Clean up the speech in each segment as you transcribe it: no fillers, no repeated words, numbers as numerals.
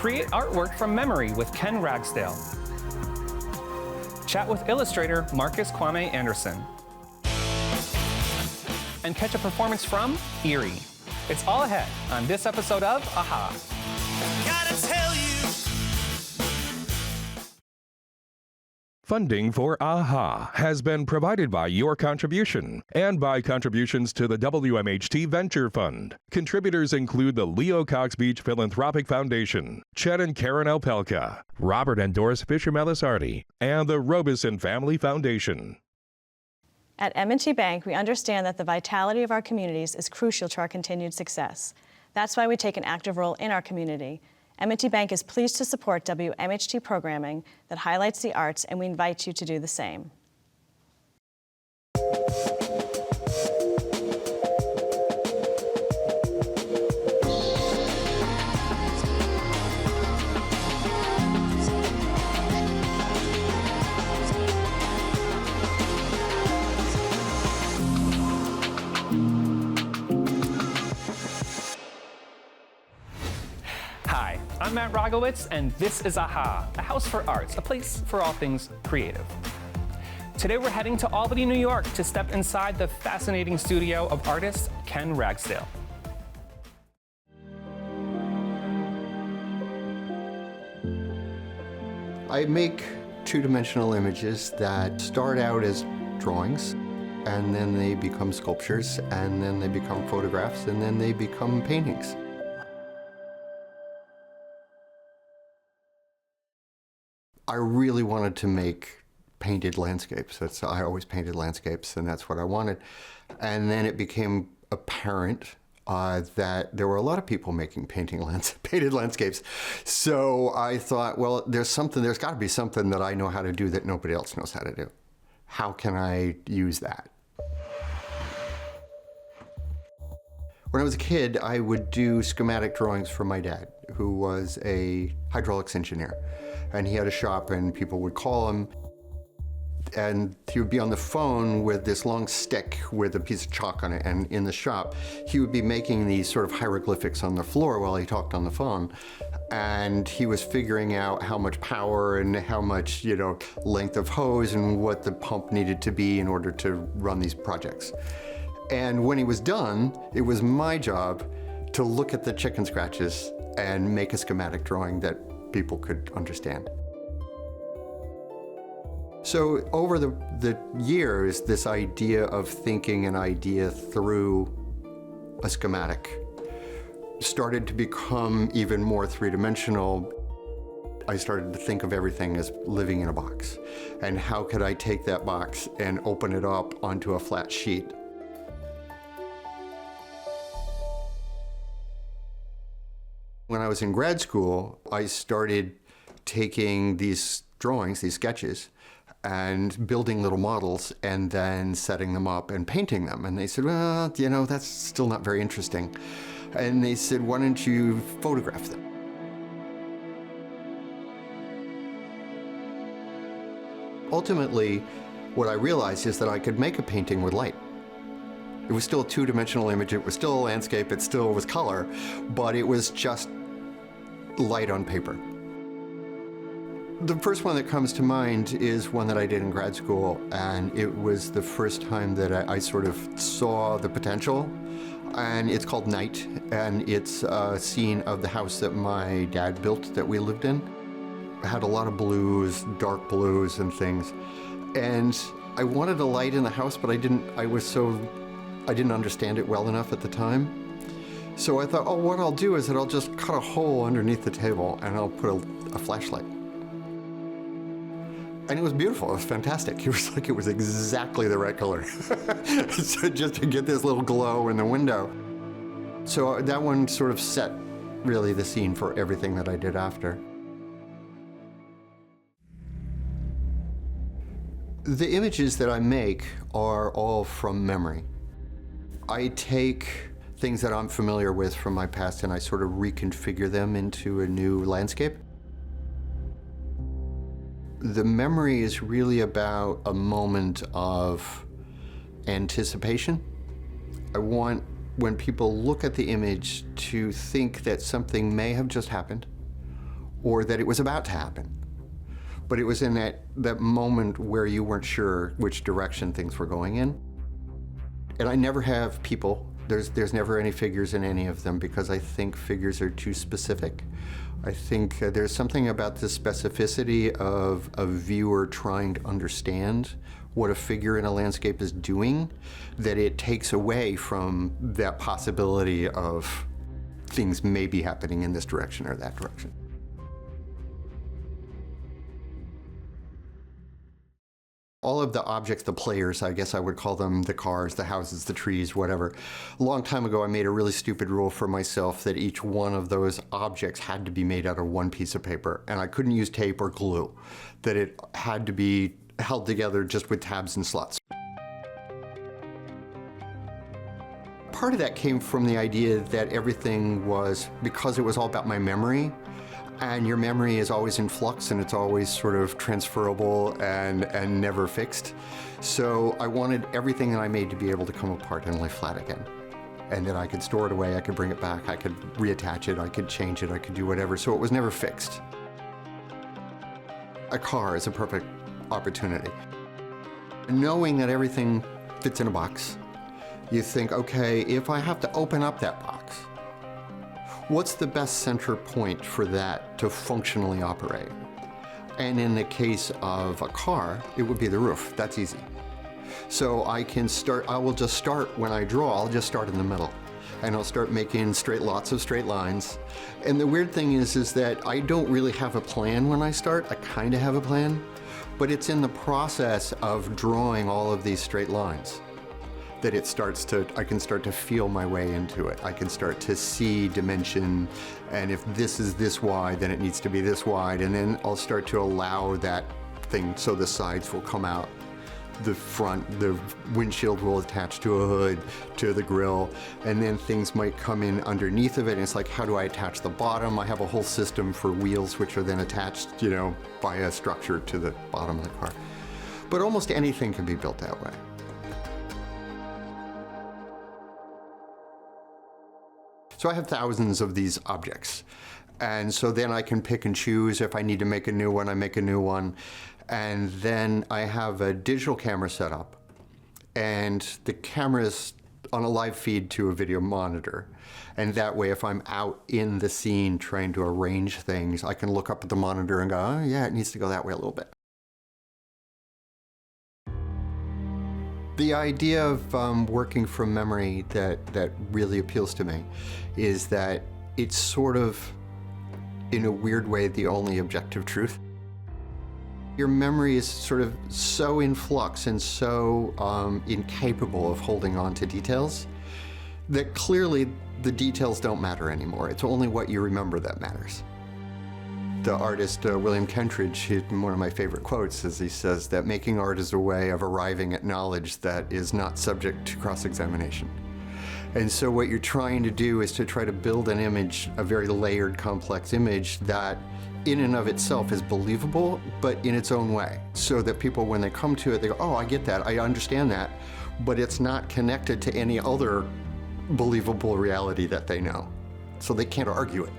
create artwork from memory with Ken Ragsdale. Chat with illustrator Marcus Kwame Anderson. And catch a performance from Erie. It's all ahead on this episode of AHA. Gotta tell you. Funding for AHA has been provided by your contribution and by contributions to the WMHT Venture Fund. Contributors include the Leo Cox Beach Philanthropic Foundation, Chet and Karen Alpelka, Robert and Doris Fisher-Melisardi, and the Robeson Family Foundation. At M&T Bank, we understand that the vitality of our communities is crucial to our continued success. That's why we take an active role in our community. M&T Bank is pleased to support WMHT programming that highlights the arts, and we invite you to do the same. Hi, I'm Matt Rogowitz, and this is AHA, a house for arts, a place for all things creative. Today we're heading to Albany, New York to step inside the fascinating studio of artist Ken Ragsdale. I make two-dimensional images that start out as drawings, and then they become sculptures, and then they become photographs, and then they become paintings. I really wanted to make painted landscapes. I always painted landscapes, and that's what I wanted. And then it became apparent that there were a lot of people making painted landscapes. So I thought, well, there's got to be something that I know how to do that nobody else knows how to do. How can I use that? When I was a kid, I would do schematic drawings for my dad, who was a hydraulics engineer. And he had a shop, and people would call him, and he would be on the phone with this long stick with a piece of chalk on it, and in the shop, he would be making these sort of hieroglyphics on the floor while he talked on the phone. And he was figuring out how much power and how much, length of hose and what the pump needed to be in order to run these projects. And when he was done, it was my job to look at the chicken scratches and make a schematic drawing that people could understand. So over the years, this idea of thinking an idea through a schematic started to become even more three-dimensional. I started to think of everything as living in a box. And how could I take that box and open it up onto a flat sheet? When I was in grad school, I started taking these drawings, these sketches, and building little models and then setting them up and painting them. And they said, well, that's still not very interesting. And they said, why don't you photograph them? Ultimately, what I realized is that I could make a painting with light. It was still a two-dimensional image, it was still a landscape, it still was color, but it was just light on paper. The first one that comes to mind is one that I did in grad school, and it was the first time that I sort of saw the potential. And it's called Night, and it's a scene of the house that my dad built that we lived in. It had a lot of blues, dark blues and things. And I wanted a light in the house, but I didn't understand it well enough at the time. So I thought, what I'll do is that I'll just cut a hole underneath the table and I'll put a flashlight. And it was beautiful, it was fantastic. It was exactly the right color. So just to get this little glow in the window. So that one sort of set really the scene for everything that I did after. The images that I make are all from memory. I take things that I'm familiar with from my past and I sort of reconfigure them into a new landscape. The memory is really about a moment of anticipation. I want, when people look at the image, to think that something may have just happened, or that it was about to happen. But it was in that moment where you weren't sure which direction things were going in. And I never have people. There's never any figures in any of them because I think figures are too specific. I think there's something about the specificity of a viewer trying to understand what a figure in a landscape is doing, that it takes away from that possibility of things may be happening in this direction or that direction. All of the objects, the players, I guess I would call them, the cars, the houses, the trees, whatever. A long time ago, I made a really stupid rule for myself that each one of those objects had to be made out of one piece of paper, and I couldn't use tape or glue, that it had to be held together just with tabs and slots. Part of that came from the idea that everything was, because it was all about my memory, and your memory is always in flux and it's always sort of transferable and never fixed. So I wanted everything that I made to be able to come apart and lay flat again. And then I could store it away, I could bring it back, I could reattach it, I could change it, I could do whatever. So it was never fixed. A car is a perfect opportunity. Knowing that everything fits in a box, you think, okay, if I have to open up that box, what's the best center point for that to functionally operate? And in the case of a car, it would be the roof. That's easy. So I will just start when I draw, I'll just start in the middle. And I'll start making lots of straight lines. And the weird thing is that I don't really have a plan when I start. I kind of have a plan, but it's in the process of drawing all of these straight lines that I can start to feel my way into it. I can start to see dimension, and if this is this wide, then it needs to be this wide, and then I'll start to allow that thing so the sides will come out. The front, the windshield will attach to a hood, to the grille, and then things might come in underneath of it, and it's like, how do I attach the bottom? I have a whole system for wheels which are then attached, by a structure to the bottom of the car. But almost anything can be built that way. So I have thousands of these objects. And so then I can pick and choose. If I need to make a new one, I make a new one. And then I have a digital camera set up. And the camera's on a live feed to a video monitor. And that way, if I'm out in the scene trying to arrange things, I can look up at the monitor and go, oh yeah, it needs to go that way a little bit. The idea of working from memory that really appeals to me is that it's sort of, in a weird way, the only objective truth. Your memory is sort of so in flux and so incapable of holding on to details that clearly the details don't matter anymore. It's only what you remember that matters. The artist William Kentridge, one of my favorite quotes, is he says that making art is a way of arriving at knowledge that is not subject to cross-examination. And so what you're trying to do is to try to build an image, a very layered, complex image that in and of itself is believable, but in its own way. So that people, when they come to it, they go, oh, I get that, I understand that, but it's not connected to any other believable reality that they know. So they can't argue it.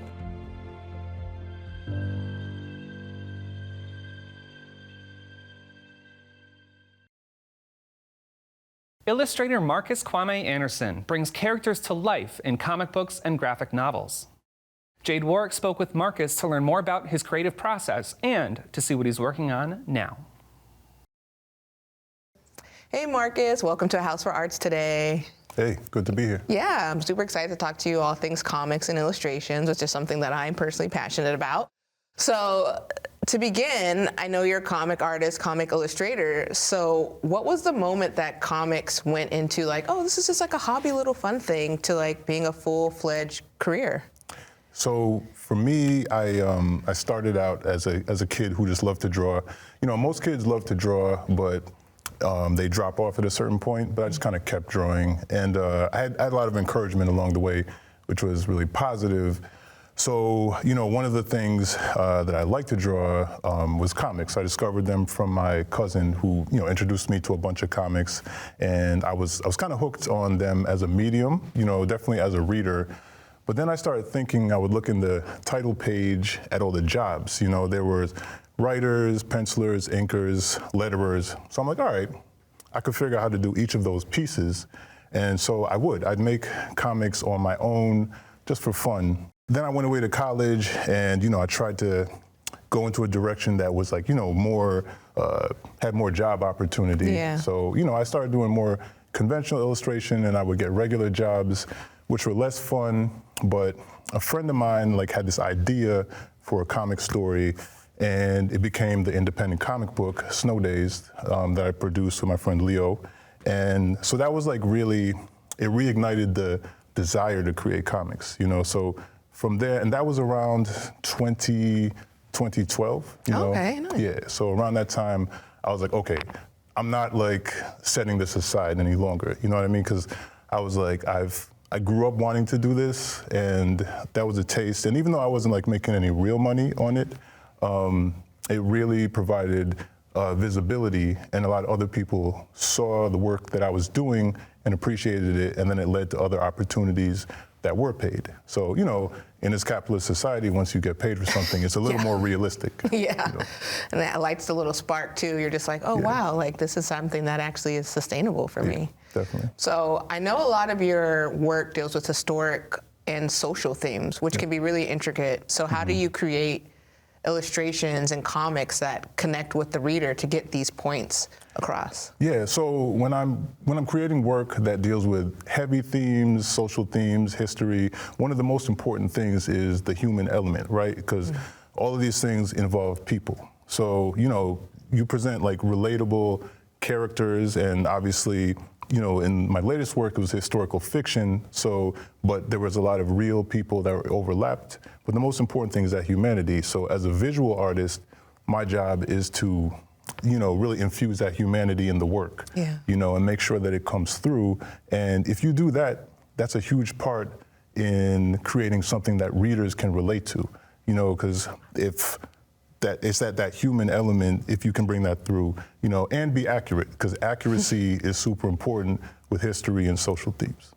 Illustrator Marcus Kwame Anderson brings characters to life in comic books and graphic novels. Jade Warwick spoke with Marcus to learn more about his creative process and to see what he's working on now. Hey Marcus, welcome to House for Arts today. Hey, good to be here. Yeah, I'm super excited to talk to you all things comics and illustrations, which is something that I'm personally passionate about. So to begin, I know you're a comic artist, comic illustrator. So what was the moment that comics went into like, oh, this is just like a hobby little fun thing to like being a full-fledged career? So for me, I started out as a kid who just loved to draw. You know, most kids love to draw, but they drop off at a certain point, but I just kind of kept drawing. And I had a lot of encouragement along the way, which was really positive. So, you know, one of the things that I like to draw was comics. I discovered them from my cousin who, you know, introduced me to a bunch of comics. And I was kind of hooked on them as a medium, you know, definitely as a reader. But then I started thinking, I would look in the title page at all the jobs. You know, there were writers, pencilers, inkers, letterers. So I'm like, all right, I could figure out how to do each of those pieces. And so I'd make comics on my own just for fun. Then I went away to college and, you know, I tried to go into a direction that was like, you know, more, had more job opportunity. Yeah. So, you know, I started doing more conventional illustration and I would get regular jobs, which were less fun, but a friend of mine like had this idea for a comic story and it became the independent comic book, Snow Days, that I produced with my friend Leo. And so that was like really, it reignited the desire to create comics, you know, so from there, and that was around 2012, you know? Okay, nice. Yeah, so around that time, I was like, okay, I'm not like setting this aside any longer, you know what I mean? Because I was like, I grew up wanting to do this, and that was a taste. And even though I wasn't like making any real money on it, it really provided visibility, and a lot of other people saw the work that I was doing and appreciated it, and then it led to other opportunities that were paid. So, you know, in this capitalist society, once you get paid for something, it's a little more realistic. Yeah, you know? And that lights the little spark too. You're just like, oh wow, like this is something that actually is sustainable for me. Definitely. So I know a lot of your work deals with historic and social themes, which can be really intricate. So how do you create illustrations and comics that connect with the reader to get these points across? Yeah, so when I'm creating work that deals with heavy themes, social themes, history, one of the most important things is the human element, right? Because all of these things involve people. So, you know, you present like relatable characters, and obviously, you know, in my latest work, it was historical fiction, so, but there was a lot of real people that were overlapped. But the most important thing is that humanity. So as a visual artist, my job is to, you know, really infuse that humanity in the work, you know, and make sure that it comes through. And if you do that, that's a huge part in creating something that readers can relate to, you know, because if it's that human element, if you can bring that through, you know, and be accurate, because accuracy is super important with history and social themes.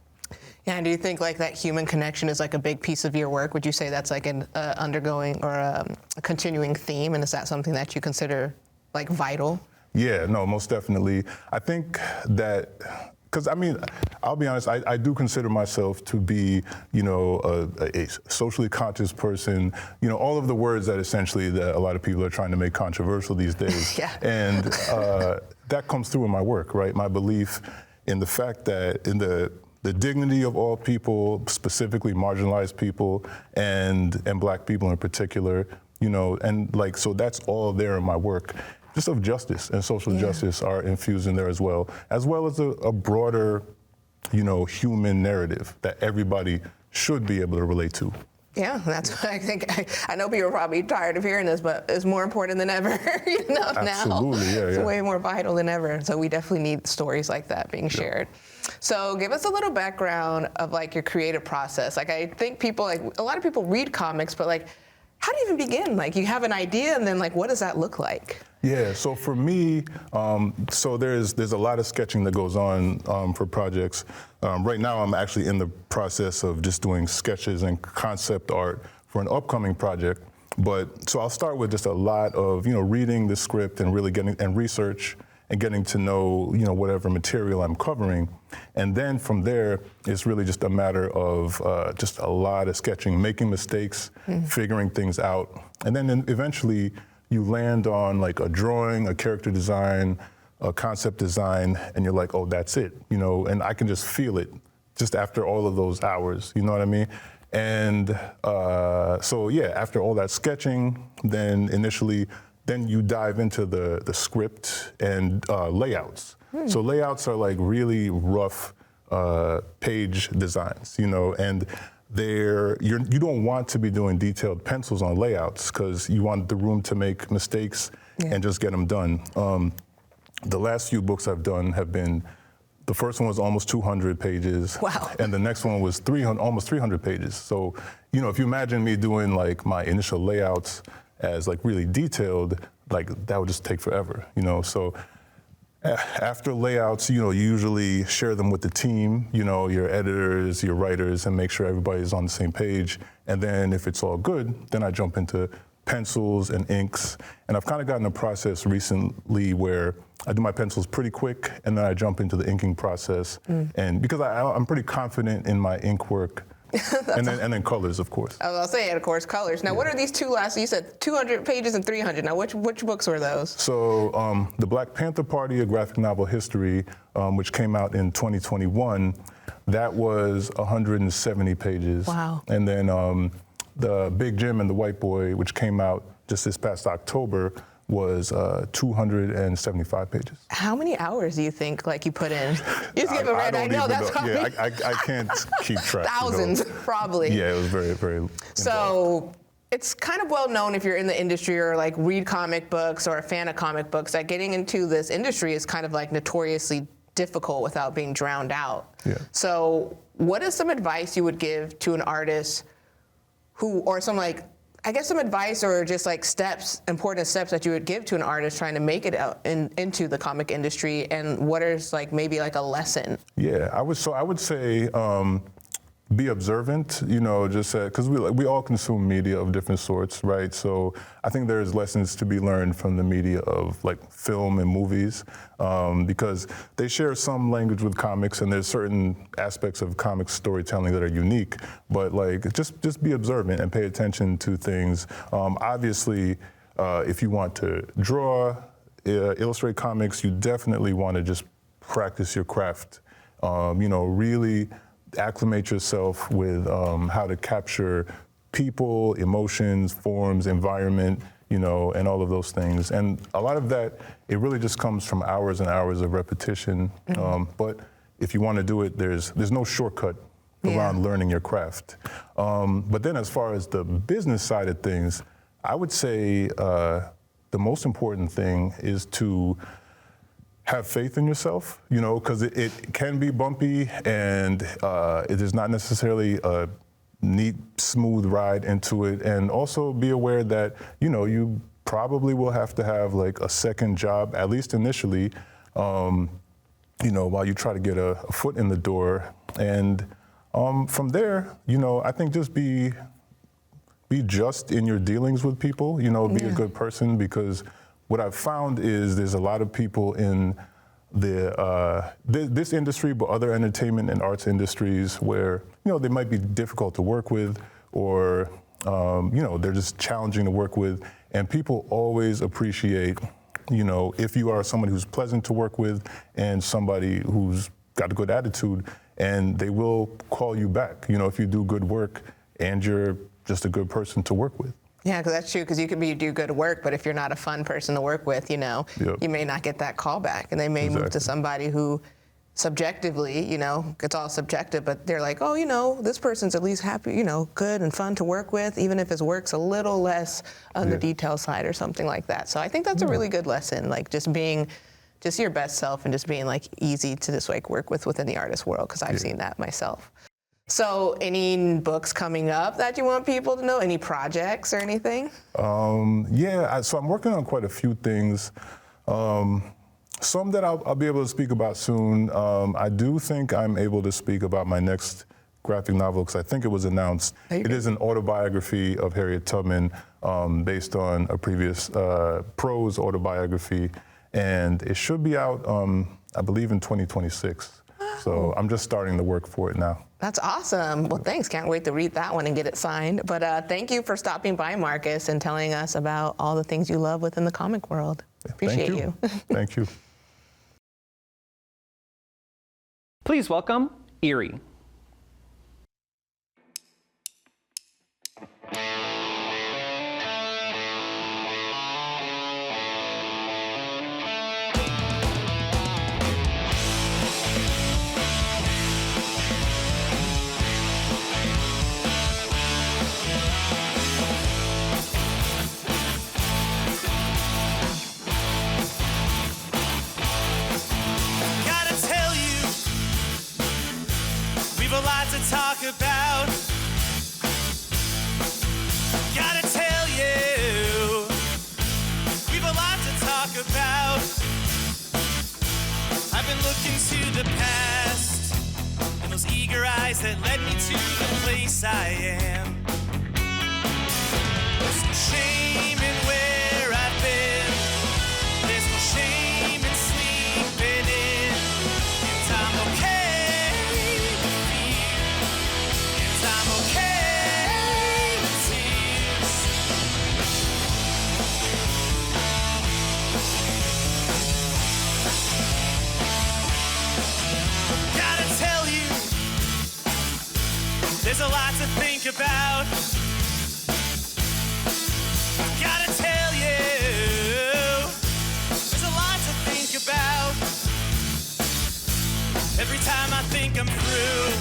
Yeah, and do you think like that human connection is like a big piece of your work? Would you say that's like an undergoing or a continuing theme, and is that something that you consider like vital? Yeah, no, most definitely. I think that, because I mean, I'll be honest, I do consider myself to be, you know, a socially conscious person, you know, all of the words that essentially that a lot of people are trying to make controversial these days. And that comes through in my work, right? My belief in the fact that in the dignity of all people, specifically marginalized people and Black people in particular, you know, and like, so that's all there in my work. Just of justice and social justice are infused in there as well as a broader, you know, human narrative that everybody should be able to relate to. Yeah, that's what I think. I know people are probably tired of hearing this, but it's more important than ever, you know, Absolutely, now. Yeah, It's way more vital than ever. So we definitely need stories like that being shared. So give us a little background of like your creative process. Like I think people, like a lot of people read comics, but like, how do you even begin? Like you have an idea and then like, what does that look like? Yeah, so for me, so there's a lot of sketching that goes on for projects. Right now I'm actually in the process of just doing sketches and concept art for an upcoming project. But so I'll start with just a lot of, you know, reading the script and really getting and research and getting to know, you know, whatever material I'm covering. And then from there, it's really just a matter of just a lot of sketching, making mistakes, figuring things out. And then eventually you land on like a drawing, a character design, a concept design, and you're like, oh, that's it, you know, and I can just feel it just after all of those hours, you know what I mean? And so yeah, after all that sketching, then you dive into the script and layouts. So layouts are like really rough page designs, you know, and you don't want to be doing detailed pencils on layouts because you want the room to make mistakes and just get them done. The last few books I've done have been, the first one was almost 200 pages. Wow. And the next one was almost 300 pages. So, you know, if you imagine me doing like my initial layouts as like really detailed, like that would just take forever, you know, so. After layouts, you usually share them with the team, your editors, your writers, and make sure everybody's on the same page. And then if it's all good, then I jump into pencils and inks. And I've kind of gotten a process recently where I do my pencils pretty quick, and then I jump into the inking process. And because I'm pretty confident in my ink work. and then colors, of course. I was saying, of course, colors. Now, what are these two last? You said 200 pages and 300. Now, which books were those? So, the Black Panther Party, a graphic novel history, which came out in 2021, that was 170 pages. Wow. And then the Big Jim and the White Boy, which came out just this past October, was 275 pages. How many hours do you think you put in? You just give a red. I know that's probably I can't keep track. Thousands, probably. Yeah, it was very, very involved. So it's kind of well known if you're in the industry or read comic books or a fan of comic books that getting into this industry is kind of notoriously difficult without being drowned out. Yeah. So what is some advice you would give to an artist or some some advice or just important steps that you would give to an artist trying to make it out into the comic industry, and what is maybe a lesson? Yeah, I would say be observant, just because we all consume media of different sorts, right? So I think there's lessons to be learned from the media of film and movies, because they share some language with comics, and there's certain aspects of comic storytelling that are unique. But just be observant and pay attention to things. Obviously, if you want to draw, illustrate comics, you definitely want to just practice your craft. Really acclimate yourself with how to capture people, emotions, forms, environment, and all of those things. And a lot of that, it really just comes from hours and hours of repetition. But if you want to do it, there's no shortcut around learning your craft. But then as far as the business side of things, I would say the most important thing is to have faith in yourself, because it can be bumpy, and it is not necessarily a neat, smooth ride into it. And also be aware that, you probably will have to have a second job, at least initially, while you try to get a foot in the door. And from there, I think just be just in your dealings with people, be a good person, because what I've found is there's a lot of people in this industry, but other entertainment and arts industries where, they might be difficult to work with, or, they're just challenging to work with. And people always appreciate, if you are someone who's pleasant to work with and somebody who's got a good attitude, and they will call you back, if you do good work and you're just a good person to work with. Yeah, because that's true, because you could do good work, but if you're not a fun person to work with, you may not get that call back. And they may move to somebody who subjectively, it's all subjective, but they're like, oh, this person's at least happy, good and fun to work with, even if his work's a little less on the detail side or something like that. So I think that's a really good lesson, just being just your best self and just being easy to just work with within the artist world, because I've seen that myself. So any books coming up that you want people to know? Any projects or anything? So I'm working on quite a few things. Some that I'll be able to speak about soon. I do think I'm able to speak about my next graphic novel, because I think it was announced. It is an autobiography of Harriet Tubman, based on a previous prose autobiography. And it should be out, I believe, in 2026. So I'm just starting the work for it now. That's awesome. Well, thanks. Can't wait to read that one and get it signed. But thank you for stopping by, Marcus, and telling us about all the things you love within the comic world. Appreciate you. Thank you. Please welcome Erie. Talk about. Gotta tell you, we've a lot to talk about. into the past and those eager eyes that led me to the place I am. There's no shame in where I've been. There's no shame in sleeping in. And I'm okay with fear. And I'm okay with tears. Gotta tell you, there's a lot to think about. Gotta tell you, there's a lot to think about. Every time I think I'm through,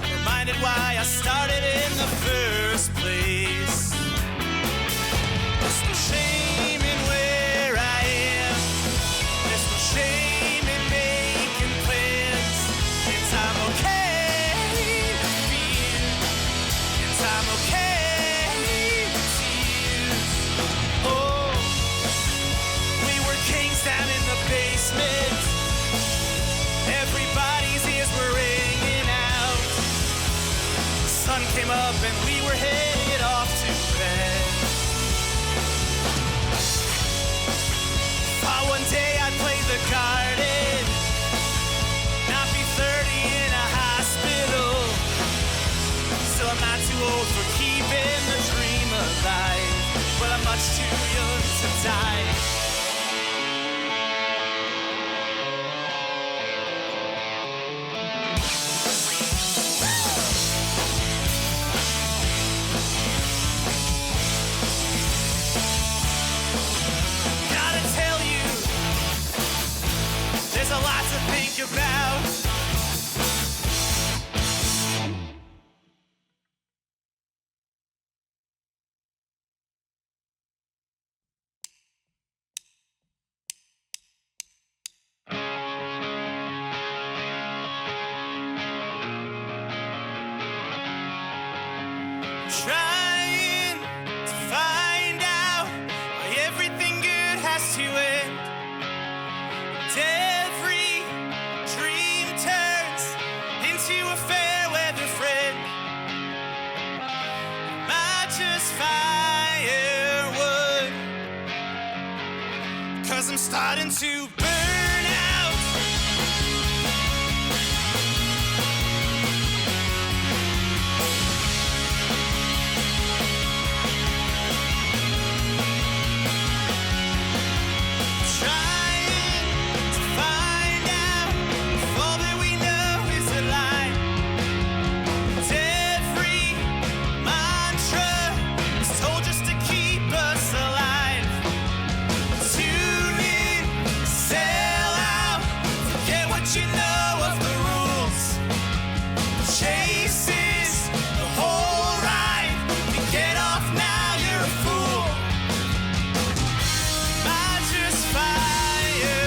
I'm reminded why I started in the first place. There's no shame in where I am. There's no shame in making plans. And I'm okay with fear. And I'm okay with tears. Oh, we were kings down in the basement. Everybody's ears were ringing out. The sun came up and we were headed off to bed. Thought one day I'd play the garden, not be 30 in a hospital. Still, I'm not too old for keeping the dream alive, but I'm much too young to die. Gotta tell you, there's a lot to think about. Trying to find out why everything good has to end. And every dream turns into a fair weather friend. Am I just firewood? 'Cause I'm starting to burn out. Trying to find out if all that we know is a lie. And every mantra is told just to keep us alive. Tune in, sell out, forget what you know of the rules. Chase is the whole ride. You get off now, you're a fool. Am I just firewood?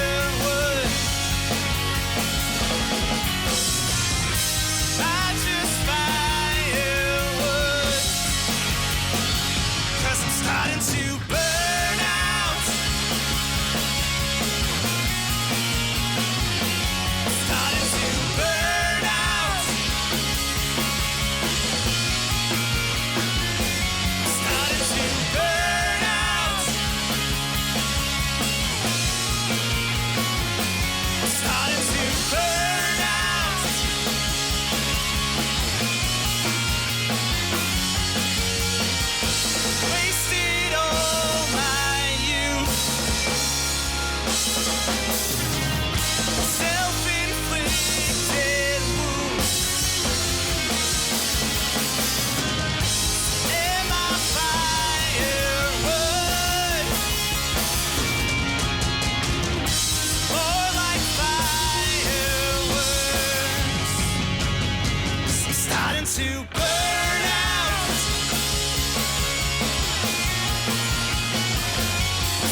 Am I just firewood? 'Cause I'm starting to burn out. Starting to burn out. Starting to burn out. Starting to burn out. Wasted all my youth. Self-inflicted wounds. Am I firewood? More like fireworks. I'm starting to burn out.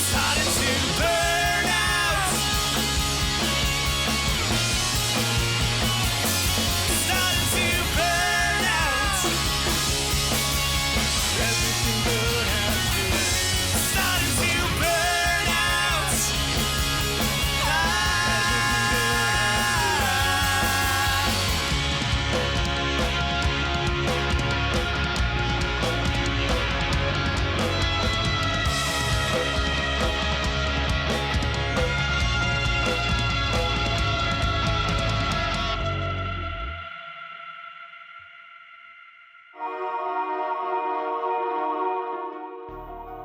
Starting to burn out. Starting to burn out. Everything good has to end. Starting to burn out. Everything good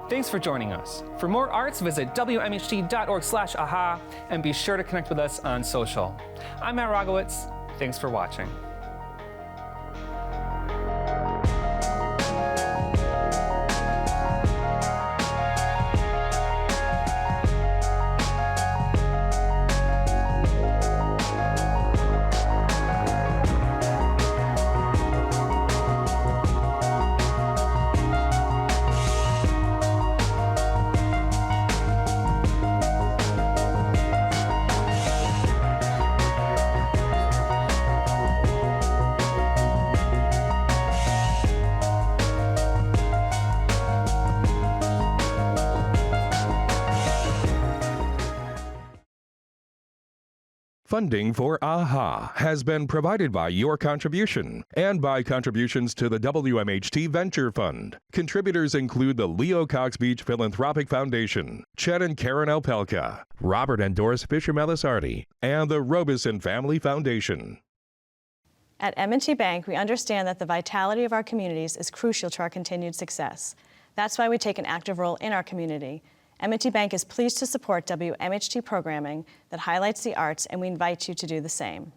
Thanks for joining us. For more arts, visit WMHT.org/aha and be sure to connect with us on social. I'm Matt Rogowitz. Thanks for watching. Funding for AHA has been provided by your contribution and by contributions to the WMHT Venture Fund. Contributors include the Leo Cox Beach Philanthropic Foundation, Chet and Karen Alpelka, Robert and Doris Fisher Melisardi, and the Robeson Family Foundation. At M&T Bank, we understand that the vitality of our communities is crucial to our continued success. That's why we take an active role in our community. M&T Bank is pleased to support WMHT programming that highlights the arts, and we invite you to do the same.